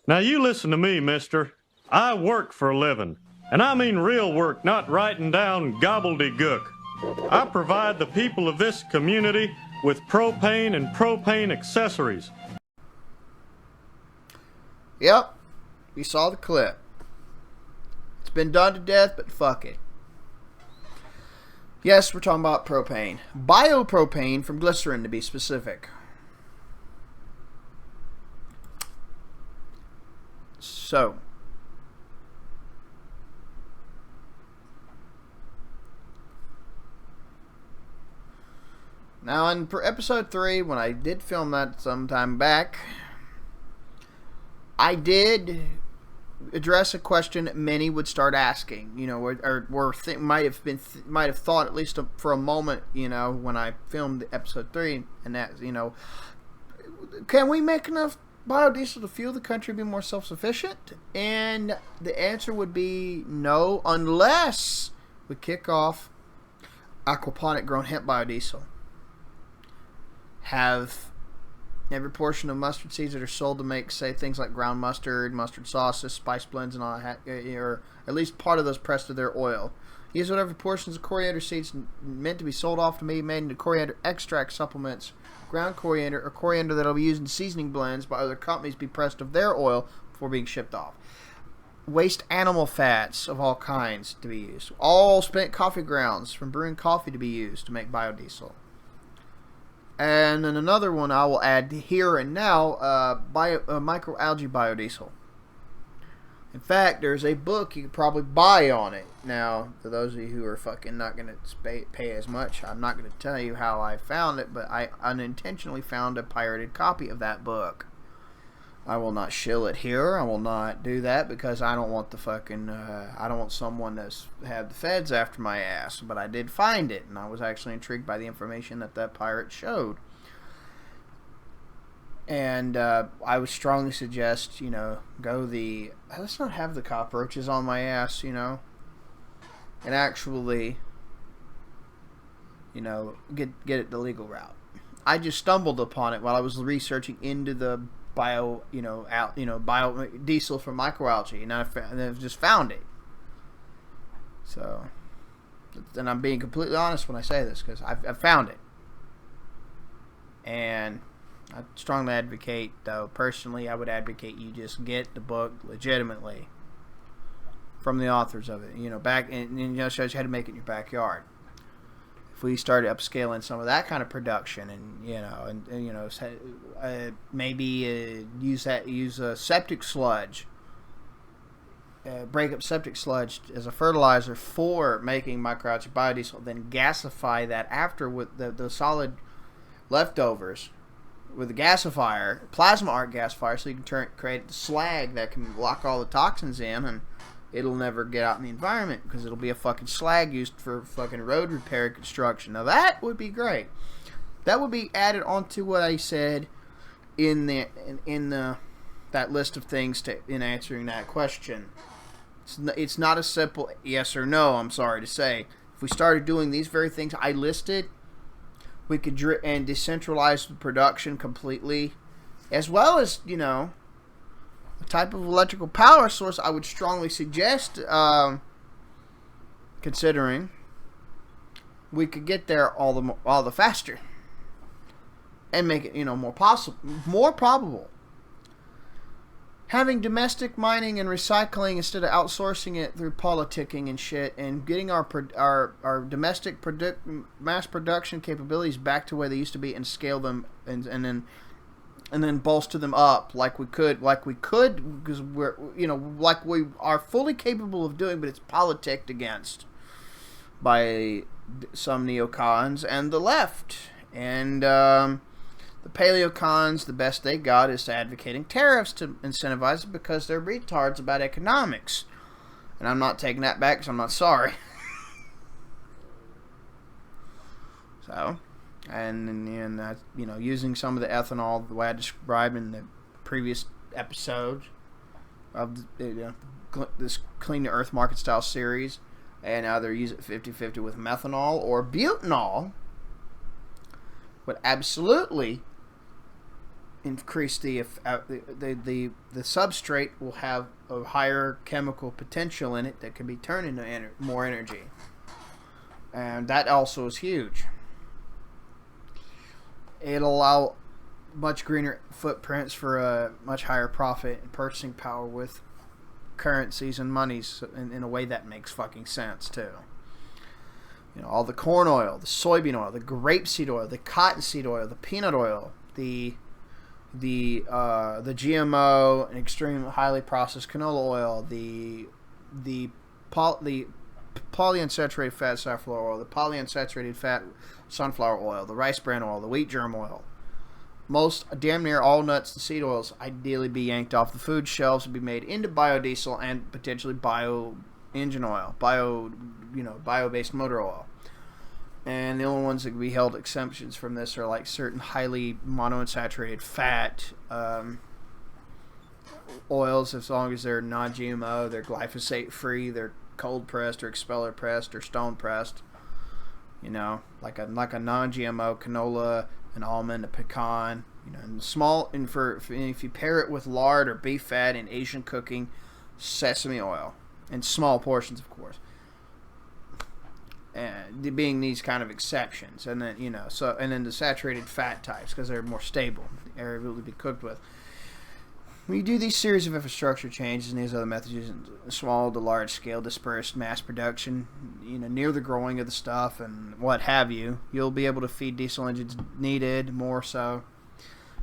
Now you listen to me, mister. I work for a living. And I mean real work, not writing down gobbledygook. I provide the people of this community with propane and propane accessories. Yep, we saw the clip. It's been done to death, but fuck it. Yes, we're talking about propane. Biopropane from Glycerin, to be specific. So, now in episode 3, when I did film that some time back, I did address a question that many would start asking, you know, might have thought, at least for a moment, you know, when I filmed episode 3, and that, you know, can we make enough biodiesel to fuel the country, be more self-sufficient? And the answer would be no, unless we kick off aquaponic grown hemp biodiesel. Have every portion of mustard seeds that are sold to make, say, things like ground mustard, mustard sauces, spice blends, and all that, or at least part of those pressed to their oil. Use whatever portions of coriander seeds meant to be sold off to be made into coriander extract supplements, ground coriander, or coriander that will be used in seasoning blends by other companies be pressed of their oil before being shipped off. Waste animal fats of all kinds to be used. All spent coffee grounds from brewing coffee to be used to make biodiesel. And then another one I will add here and now, microalgae biodiesel. In fact, there's a book you could probably buy on it. Now, for those of you who are fucking not going to pay as much, I'm not going to tell you how I found it, but I unintentionally found a pirated copy of that book. I will not shill it here. I will not do that because I don't want the fucking, I don't want someone to have the feds after my ass. But I did find it, and I was actually intrigued by the information that pirate showed. And I would strongly suggest, you know, let's not have the cockroaches on my ass, you know, and actually, you know, get it the legal route. I just stumbled upon it while I was researching into the biodiesel from microalgae, and I just found it. So, and I'm being completely honest when I say this because I found it, and I strongly advocate, though personally, I would advocate you just get the book legitimately from the authors of it. You know, and you know, shows you how to make it in your backyard. If we started upscaling some of that kind of production, and you know, maybe use septic sludge, break up septic sludge as a fertilizer for making microalgae biodiesel, then gasify that after with the solid leftovers with a gasifier, plasma arc gasifier, so you can create the slag that can lock all the toxins in, and it'll never get out in the environment because it'll be a fucking slag used for fucking road repair and construction. Now that would be great. That would be added onto what I said in that list of things in answering that question. It's not a simple yes or no, I'm sorry to say. If we started doing these very things I listed, we could decentralize the production completely, as well as, you know, a type of electrical power source I would strongly suggest considering. We could get there all the faster and make it, you know, more probable. Having domestic mining and recycling instead of outsourcing it through politicking and shit, and getting our domestic mass production capabilities back to where they used to be, and scale them and then bolster them up like we could because we're, you know, like we are fully capable of doing, but it's politicked against by some neocons and the left. And the paleocons, the best they got is advocating tariffs to incentivize it because they're retards about economics. And I'm not taking that back because I'm not sorry. So, and you know, using some of the ethanol the way I described in the previous episode of this Clean the Earth Market Style series, and either use it 50-50 with methanol or butanol, would absolutely increase the substrate will have a higher chemical potential in it that can be turned into more energy, and that also is huge. It'll allow much greener footprints for a much higher profit and purchasing power with currencies and monies in a way that makes fucking sense too. You know, all the corn oil, the soybean oil, the grapeseed oil, the cottonseed oil, the peanut oil, the GMO and extreme highly processed canola oil, the polyunsaturated fat safflower oil, the polyunsaturated fat sunflower oil, the rice bran oil, the wheat germ oil. Most, damn near all nuts and seed oils ideally be yanked off the food shelves and be made into biodiesel and potentially bio engine oil, bio-based motor oil. And the only ones that can be held exemptions from this are like certain highly monounsaturated fat oils, as long as they're non-GMO, they're glyphosate free, they're cold pressed or expeller pressed or stone pressed. You know, like a non-GMO canola, an almond, a pecan. You know, and if you pair it with lard or beef fat in Asian cooking, sesame oil in small portions, of course. And being these kind of exceptions, and then and then the saturated fat types because they're more stable, they're able to be cooked with. When you do these series of infrastructure changes and these other methods using small to large scale dispersed mass production, near the growing of the stuff and what have you, you'll be able to feed diesel engines needed more so.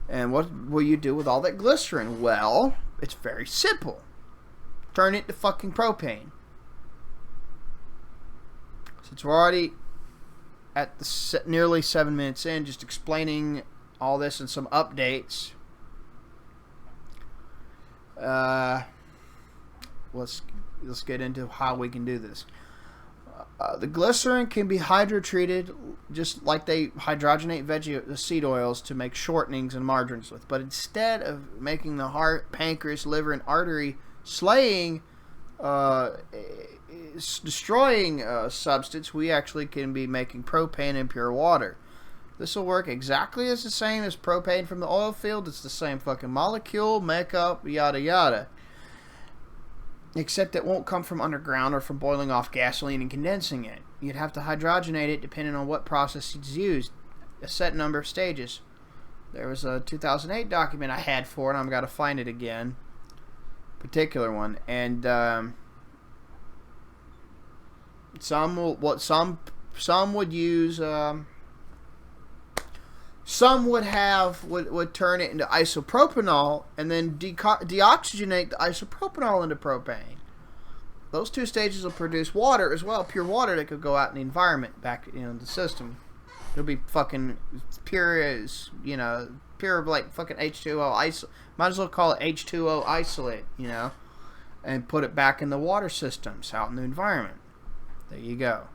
And what will you do with all that glycerin? Well, it's very simple. Turn it to fucking propane. Since we're already at nearly 7 minutes in, just explaining all this and some updates. Let's get into how we can do this. The glycerin can be hydrotreated just like they hydrogenate seed oils to make shortenings and margarines with. But instead of making the heart, pancreas, liver, and artery slaying, destroying substance, we actually can be making propane in pure water. This will work exactly as the same as propane from the oil field. It's the same fucking molecule, makeup, yada yada. Except it won't come from underground or from boiling off gasoline and condensing it. You'd have to hydrogenate it depending on what process is used. A set number of stages. There was a 2008 document I had for it. I've got to find it again. Particular one. And some would use some would turn it into isopropanol and then deoxygenate the isopropanol into propane. Those two stages will produce water as well, pure water that could go out in the environment, back in the system. It'll be fucking pure as, pure like fucking H2O might as well call it H2O isolate, and put it back in the water systems out in the environment. There you go.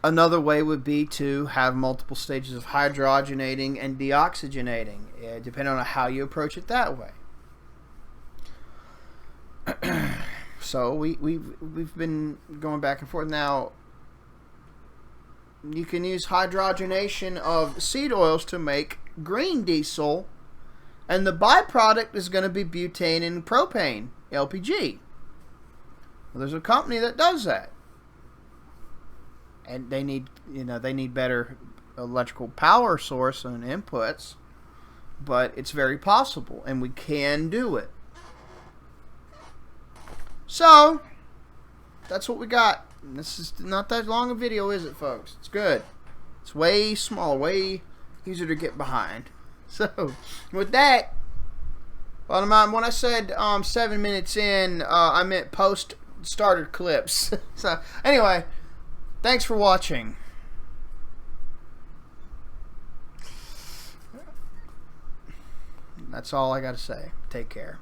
Another way would be to have multiple stages of hydrogenating and deoxygenating, depending on how you approach it that way. So we've been going back and forth. Now, you can use hydrogenation of seed oils to make green diesel, and the byproduct is going to be butane and propane, LPG. Well, there's a company that does that. And they need better electrical power source and inputs, but it's very possible, and we can do it. So that's what we got. This is not that long a video, is it, folks? It's good. It's way smaller, way easier to get behind. So with that, when I said 7 minutes in, I meant post starter clips. So anyway. Thanks for watching. That's all I got to say. Take care.